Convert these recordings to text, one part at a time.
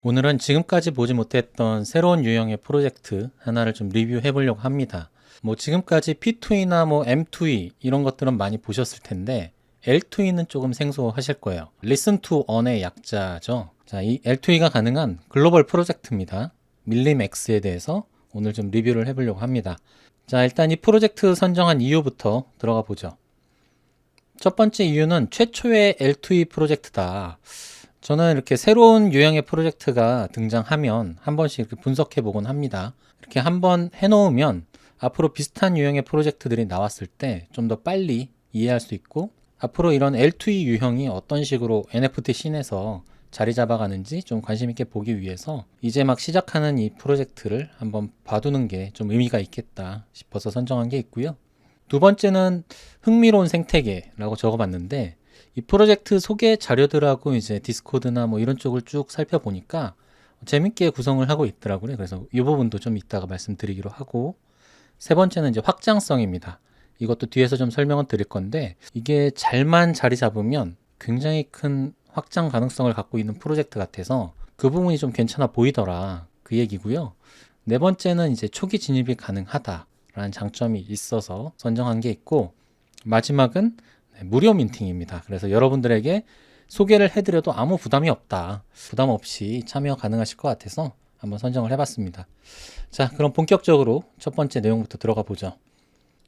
오늘은 지금까지 보지 못했던 새로운 유형의 프로젝트 하나를 좀 리뷰해 보려고 합니다. 지금까지 P2E나 M2E 이런 것들은 많이 보셨을 텐데 L2E는 조금 생소하실 거예요. Listen to Earn의 약자죠. 자, 이 L2E가 가능한 글로벌 프로젝트입니다. 밀림X에 대해서 오늘 좀 리뷰를 해보려고 합니다. 자, 일단 이 프로젝트 선정한 이유부터 들어가 보죠. 첫 번째 이유는 최초의 L2E 프로젝트다. 저는 이렇게 새로운 유형의 프로젝트가 등장하면 한 번씩 이렇게 분석해 보곤 합니다. 이렇게 한번 해놓으면 앞으로 비슷한 유형의 프로젝트들이 나왔을 때 좀 더 빨리 이해할 수 있고, 앞으로 이런 L2E 유형이 어떤 식으로 NFT 씬에서 자리 잡아가는지 좀 관심 있게 보기 위해서 이제 막 시작하는 이 프로젝트를 한번 봐두는 게 좀 의미가 있겠다 싶어서 선정한 게 있고요. 두 번째는 흥미로운 생태계라고 적어봤는데, 이 프로젝트 소개 자료들하고 이제 디스코드나 이런 쪽을 쭉 살펴보니까 재밌게 구성을 하고 있더라고요. 그래서 이 부분도 좀 이따가 말씀드리기로 하고, 세 번째는 이제 확장성입니다. 이것도 뒤에서 좀 설명을 드릴 건데, 이게 잘만 자리 잡으면 굉장히 큰 확장 가능성을 갖고 있는 프로젝트 같아서 그 부분이 좀 괜찮아 보이더라, 그 얘기고요. 네 번째는 이제 초기 진입이 가능하다라는 장점이 있어서 선정한 게 있고, 마지막은 무료 민팅입니다. 그래서 여러분들에게 소개를 해드려도 아무 부담이 없다. 부담 없이 참여 가능하실 것 같아서 한번 선정을 해봤습니다. 자, 그럼 본격적으로 첫 번째 내용부터 들어가 보죠.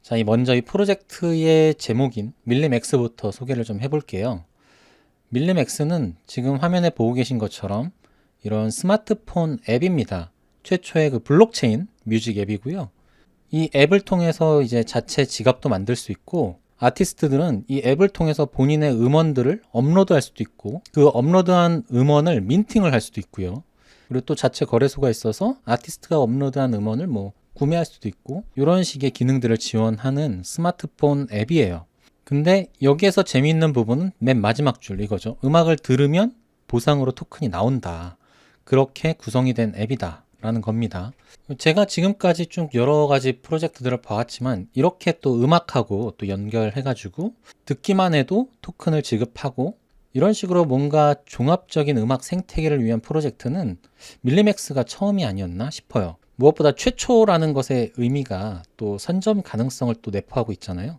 자, 먼저 이 프로젝트의 제목인 밀림X부터 소개를 좀 해볼게요. 밀림X는 지금 화면에 보고 계신 것처럼 이런 스마트폰 앱입니다. 최초의 그 블록체인 뮤직 앱이고요. 이 앱을 통해서 이제 자체 지갑도 만들 수 있고, 아티스트들은 이 앱을 통해서 본인의 음원들을 업로드할 수도 있고, 그 업로드한 음원을 민팅을 할 수도 있고요. 그리고 또 자체 거래소가 있어서 아티스트가 업로드한 음원을 구매할 수도 있고, 이런 식의 기능들을 지원하는 스마트폰 앱이에요. 근데 여기에서 재미있는 부분은 맨 마지막 줄 이거죠. 음악을 들으면 보상으로 토큰이 나온다. 그렇게 구성이 된 앱이다 라는 겁니다. 제가 지금까지 쭉 여러 가지 프로젝트들을 봐왔지만 이렇게 또 음악하고 또 연결해가지고 듣기만 해도 토큰을 지급하고 이런 식으로 뭔가 종합적인 음악 생태계를 위한 프로젝트는 밀림엑스가 처음이 아니었나 싶어요. 무엇보다 최초라는 것의 의미가 또 선점 가능성을 또 내포하고 있잖아요.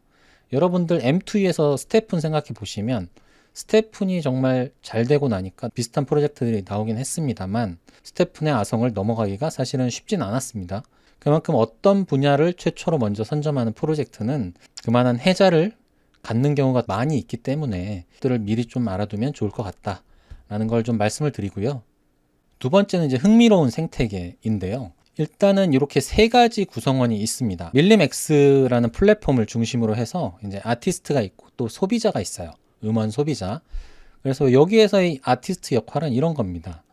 여러분들 M2E에서 스테픈 생각해 보시면 스테픈이 정말 잘 되고 나니까 비슷한 프로젝트들이 나오긴 했습니다만, 스테픈의 아성을 넘어가기가 사실은 쉽진 않았습니다. 그만큼 어떤 분야를 최초로 먼저 선점하는 프로젝트는 그만한 혜자를 갖는 경우가 많이 있기 때문에 그들을 미리 좀 알아두면 좋을 것 같다라는 걸 좀 말씀을 드리고요. 두 번째는 이제 흥미로운 생태계인데요. 일단은 이렇게 세 가지 구성원이 있습니다. 밀림X라는 플랫폼을 중심으로 해서 이제 아티스트가 있고 또 소비자가 있어요. 음원 소비자. 그래서 여기에서의 아티스트 역할은 이런 겁니다.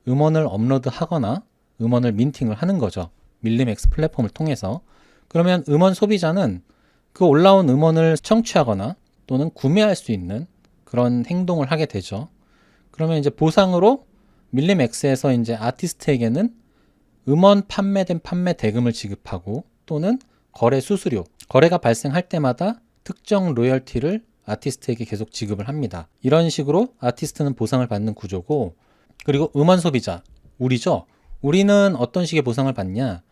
음원을 업로드하거나 음원을 민팅을 하는 거죠. 밀림X 플랫폼을 통해서. 그러면 음원 소비자는 그 올라온 음원을 청취하거나 또는 구매할 수 있는 그런 행동을 하게 되죠. 그러면 이제 보상으로 밀림X에서 이제 아티스트에게는 음원 판매된 판매 대금을 지급하고 또는 거래 수수료, 거래가 발생할 때마다 특정 로열티를 아티스트에게 계속 지급을 합니다. 이런 식으로 아티스트는 보상을 받는 구조고, 그리고 음원 소비자, 우리죠. 우리는 어떤 식의 보상을 받냐?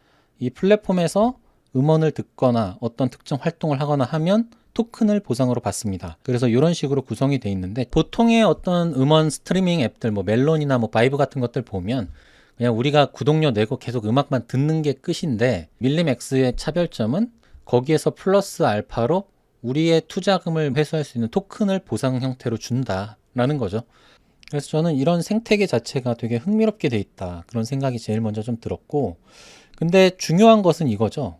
이 플랫폼에서 음원을 듣거나 어떤 특정 활동을 하거나 하면 토큰을 보상으로 받습니다. 그래서 이런 식으로 구성이 돼 있는데, 보통의 어떤 음원 스트리밍 앱들, 멜론이나 바이브 같은 것들 보면 그냥 우리가 구독료 내고 계속 음악만 듣는 게 끝인데, 밀림X의 차별점은 거기에서 플러스 알파로 우리의 투자금을 회수할 수 있는 토큰을 보상 형태로 준다라는 거죠. 그래서 저는 이런 생태계 자체가 되게 흥미롭게 돼 있다, 그런 생각이 제일 먼저 좀 들었고, 근데 중요한 것은 이거죠.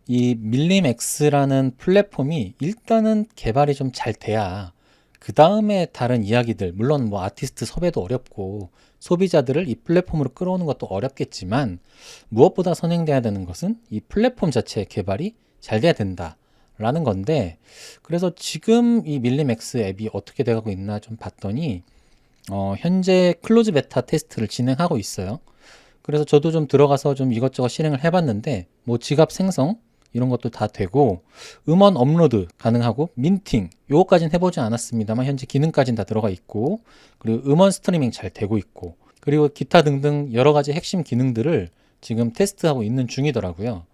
이 밀림X라는 플랫폼이 일단은 개발이 좀 잘 돼야 그 다음에 다른 이야기들, 물론 아티스트 섭외도 어렵고 소비자들을 이 플랫폼으로 끌어오는 것도 어렵겠지만, 무엇보다 선행돼야 되는 것은 이 플랫폼 자체의 개발이 잘 돼야 된다 라는 건데, 그래서 지금 이 밀림X 앱이 어떻게 돼가고 있나 좀 봤더니 현재 클로즈 베타 테스트를 진행하고 있어요. 그래서 저도 좀 들어가서 좀 이것저것 실행을 해봤는데, 지갑 생성 이런 것도 다 되고, 음원 업로드 가능하고, 민팅 요거까지는 해보지 않았습니다만 현재 기능까지는 다 들어가 있고, 그리고 음원 스트리밍 잘 되고 있고, 그리고 기타 등등 여러 가지 핵심 기능들을 지금 테스트하고 있는 중이더라고요.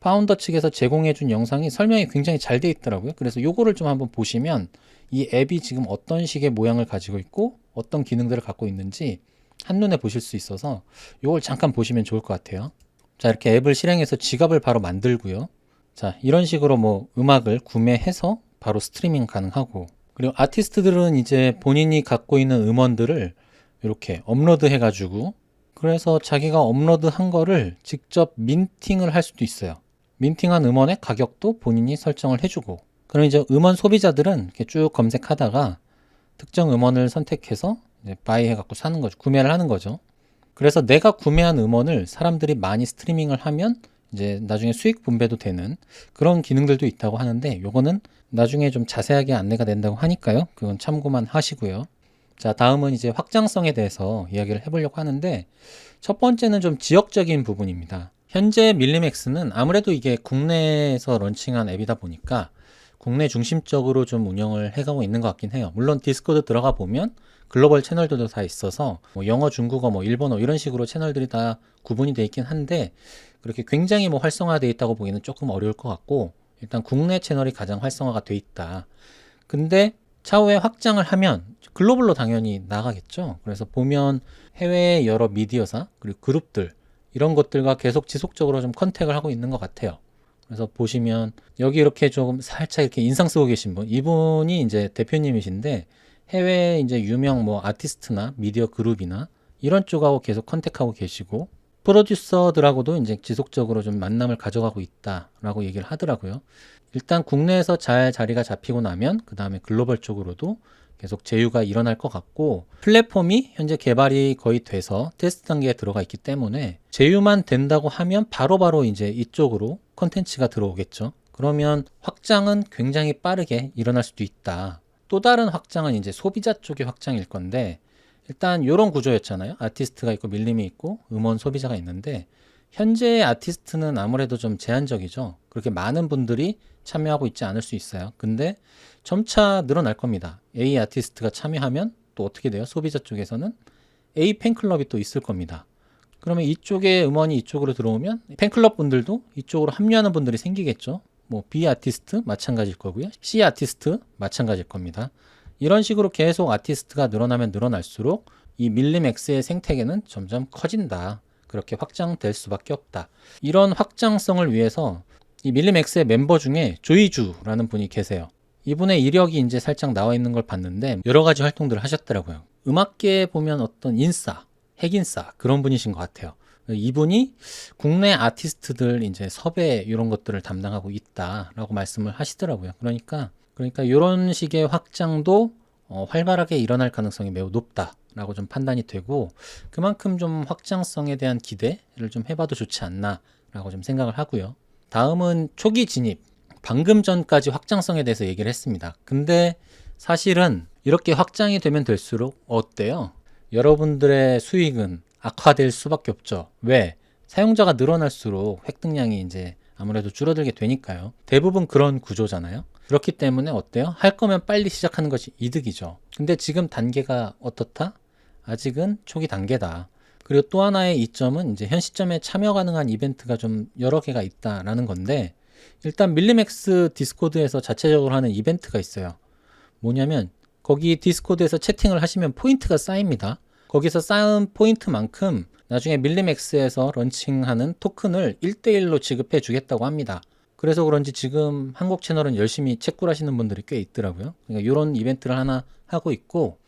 파운더 측에서 제공해준 영상이 설명이 굉장히 잘 돼 있더라고요. 그래서 요거를 좀 한번 보시면 이 앱이 지금 어떤 식의 모양을 가지고 있고 어떤 기능들을 갖고 있는지 한눈에 보실 수 있어서 요걸 잠깐 보시면 좋을 것 같아요. 자, 이렇게 앱을 실행해서 지갑을 바로 만들고요. 자, 이런 식으로 뭐 음악을 구매해서 바로 스트리밍 가능하고, 그리고 아티스트들은 이제 본인이 갖고 있는 음원들을 이렇게 업로드 해가지고, 그래서 자기가 업로드한 거를 직접 민팅을 할 수도 있어요. 민팅한 음원의 가격도 본인이 설정을 해주고, 그럼 이제 음원 소비자들은 이렇게 쭉 검색하다가 특정 음원을 선택해서 이제 바이 해갖고 사는 거죠. 구매를 하는 거죠. 그래서 내가 구매한 음원을 사람들이 많이 스트리밍을 하면 이제 나중에 수익 분배도 되는 그런 기능들도 있다고 하는데, 요거는 나중에 좀 자세하게 안내가 된다고 하니까요. 그건 참고만 하시고요. 자, 다음은 이제 확장성에 대해서 이야기를 해보려고 하는데, 첫 번째는 좀 지역적인 부분입니다. 현재 밀리맥스는 아무래도 이게 국내에서 런칭한 앱이다 보니까 국내 중심적으로 좀 운영을 해가고 있는 것 같긴 해요. 물론 디스코드 들어가 보면 글로벌 채널들도 다 있어서 뭐 영어, 중국어, 뭐 일본어 이런 식으로 채널들이 다 구분이 돼 있긴 한데, 그렇게 굉장히 뭐 활성화되어 있다고 보기는 조금 어려울 것 같고, 일단 국내 채널이 가장 활성화가 돼 있다. 근데 차후에 확장을 하면 글로벌로 당연히 나가겠죠. 그래서 보면 해외의 여러 미디어사 그리고 그룹들 이런 것들과 계속 지속적으로 좀 컨택을 하고 있는 것 같아요. 그래서 보시면 여기 이렇게 조금 살짝 이렇게 인상 쓰고 계신 분, 이분이 이제 대표님이신데 해외 이제 유명 뭐 아티스트나 미디어 그룹이나 이런 쪽하고 계속 컨택하고 계시고, 프로듀서들하고도 이제 지속적으로 좀 만남을 가져가고 있다라고 얘기를 하더라고요. 일단 국내에서 잘 자리가 잡히고 나면 그 다음에 글로벌 쪽으로도 계속 제휴가 일어날 것 같고, 플랫폼이 현재 개발이 거의 돼서 테스트 단계에 들어가 있기 때문에 제휴만 된다고 하면 바로바로 이제 이쪽으로 컨텐츠가 들어오겠죠. 그러면 확장은 굉장히 빠르게 일어날 수도 있다. 또 다른 확장은 이제 소비자 쪽의 확장일 건데, 일단 이런 구조였잖아요. 아티스트가 있고 밀림이 있고 음원 소비자가 있는데, 현재의 아티스트는 아무래도 좀 제한적이죠. 그렇게 많은 분들이 참여하고 있지 않을 수 있어요. 근데 점차 늘어날 겁니다. A 아티스트가 참여하면 또 어떻게 돼요? 소비자 쪽에서는 A 팬클럽이 또 있을 겁니다. 그러면 이쪽에 음원이 이쪽으로 들어오면 팬클럽 분들도 이쪽으로 합류하는 분들이 생기겠죠. 뭐 B 아티스트 마찬가지일 거고요. C 아티스트 마찬가지일 겁니다. 이런 식으로 계속 아티스트가 늘어나면 늘어날수록 이 밀림X의 생태계는 점점 커진다. 그렇게 확장될 수밖에 없다. 이런 확장성을 위해서 이 밀림X의 멤버 중에 조이주라는 분이 계세요. 이분의 이력이 이제 살짝 나와 있는 걸 봤는데 여러 가지 활동들을 하셨더라고요. 음악계에 보면 어떤 인싸, 핵인싸 그런 분이신 것 같아요. 이분이 국내 아티스트들 이제 섭외 이런 것들을 담당하고 있다라고 말씀을 하시더라고요. 그러니까 이런 식의 확장도 활발하게 일어날 가능성이 매우 높다라고 좀 판단이 되고, 그만큼 좀 확장성에 대한 기대를 좀 해봐도 좋지 않나라고 좀 생각을 하고요. 다음은 초기 진입. 방금 전까지 확장성에 대해서 얘기를 했습니다. 근데 사실은 이렇게 확장이 되면 될수록 어때요? 여러분들의 수익은 악화될 수밖에 없죠. 왜? 사용자가 늘어날수록 획득량이 이제 아무래도 줄어들게 되니까요. 대부분 그런 구조잖아요. 그렇기 때문에 어때요? 할 거면 빨리 시작하는 것이 이득이죠. 근데 지금 단계가 어떻다? 아직은 초기 단계다. 그리고 또 하나의 이점은 이제 현 시점에 참여 가능한 이벤트가 좀 여러 개가 있다라는 건데, 일단 밀리맥스 디스코드에서 자체적으로 하는 이벤트가 있어요. 뭐냐면 거기 디스코드에서 채팅을 하시면 포인트가 쌓입니다. 거기서 쌓은 포인트만큼 나중에 밀리맥스에서 런칭하는 토큰을 1대1로 지급해 주겠다고 합니다. 그래서 그런지 지금 한국 채널은 열심히 채굴 하시는 분들이 꽤 있더라고요. 그러니까 이런 이벤트를 하나 하고 있고,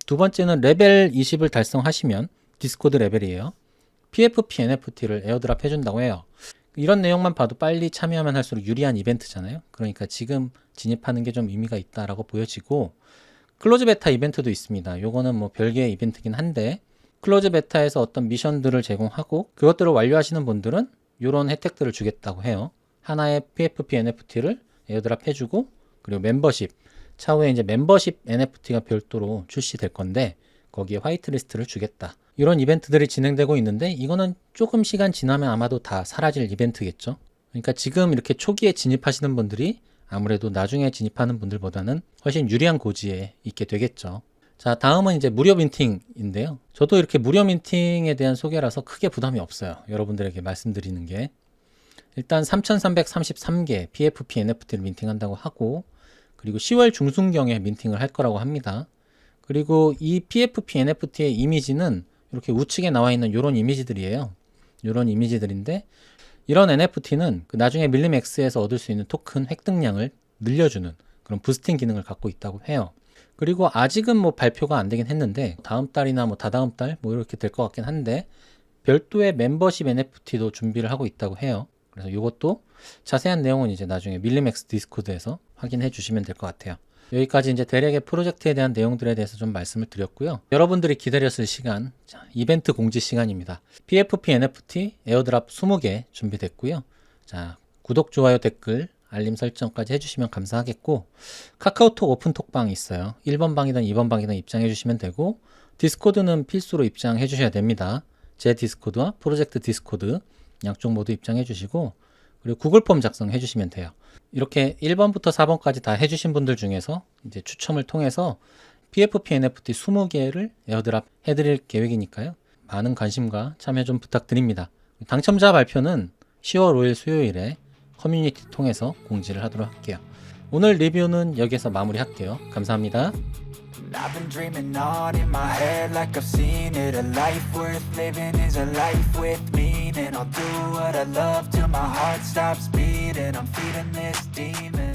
두 번째는 레벨 20을 달성하시면 디스코드 레벨이에요. PFP NFT를 에어드랍 해준다고 해요. 이런 내용만 봐도 빨리 참여하면 할수록 유리한 이벤트잖아요. 그러니까 지금 진입하는 게 좀 의미가 있다라고 보여지고, 클로즈 베타 이벤트도 있습니다. 요거는 뭐 별개의 이벤트긴 한데, 클로즈 베타에서 어떤 미션들을 제공하고 그것들을 완료하시는 분들은 이런 혜택들을 주겠다고 해요. 하나의 PFP NFT를 에어드랍 해주고, 그리고 멤버십, 차후에 이제 멤버십 NFT가 별도로 출시될 건데 거기에 화이트리스트를 주겠다. 이런 이벤트들이 진행되고 있는데, 이거는 조금 시간 지나면 아마도 다 사라질 이벤트겠죠. 그러니까 지금 이렇게 초기에 진입하시는 분들이 아무래도 나중에 진입하는 분들보다는 훨씬 유리한 고지에 있게 되겠죠. 자, 다음은 이제 무료 민팅인데요. 저도 이렇게 무료 민팅에 대한 소개라서 크게 부담이 없어요. 여러분들에게 말씀드리는 게. 일단 3,333개 PFP NFT를 민팅한다고 하고, 그리고 10월 중순경에 민팅을 할 거라고 합니다. 그리고 이 PFP NFT의 이미지는 이렇게 우측에 나와 있는 이런 이미지들이에요. 이런 이미지들인데, 이런 NFT는 나중에 밀림X에서 얻을 수 있는 토큰 획득량을 늘려주는 그런 부스팅 기능을 갖고 있다고 해요. 그리고 아직은 뭐 발표가 안 되긴 했는데 다음 달이나 뭐 다다음 달 뭐 이렇게 될 것 같긴 한데, 별도의 멤버십 NFT도 준비를 하고 있다고 해요. 그래서 이것도 자세한 내용은 이제 나중에 밀림X 디스코드에서 확인해 주시면 될 것 같아요. 여기까지 이제 대략의 프로젝트에 대한 내용들에 대해서 좀 말씀을 드렸고요. 여러분들이 기다렸을 시간, 자, 이벤트 공지 시간입니다. PFP NFT 에어드랍 20개 준비됐고요. 자, 구독, 좋아요, 댓글, 알림 설정까지 해주시면 감사하겠고, 카카오톡 오픈톡방이 있어요. 1번 방이든 2번 방이든 입장해 주시면 되고, 디스코드는 필수로 입장해 주셔야 됩니다. 제 디스코드와 프로젝트 디스코드 양쪽 모두 입장해 주시고, 그리고 구글 폼 작성해 주시면 돼요. 이렇게 1번부터 4번까지 다 해주신 분들 중에서 이제 추첨을 통해서 PFP NFT 20개를 에어드랍 해드릴 계획이니까요. 많은 관심과 참여 좀 부탁드립니다. 당첨자 발표는 10월 5일 수요일에 커뮤니티 통해서 공지를 하도록 할게요. 오늘 리뷰는 여기서 마무리할게요. 감사합니다. I've been dreaming on in my head like I've seen it. A life worth living is a life with meaning. I'll do what I love till my heart stops beating. I'm feeding this demon.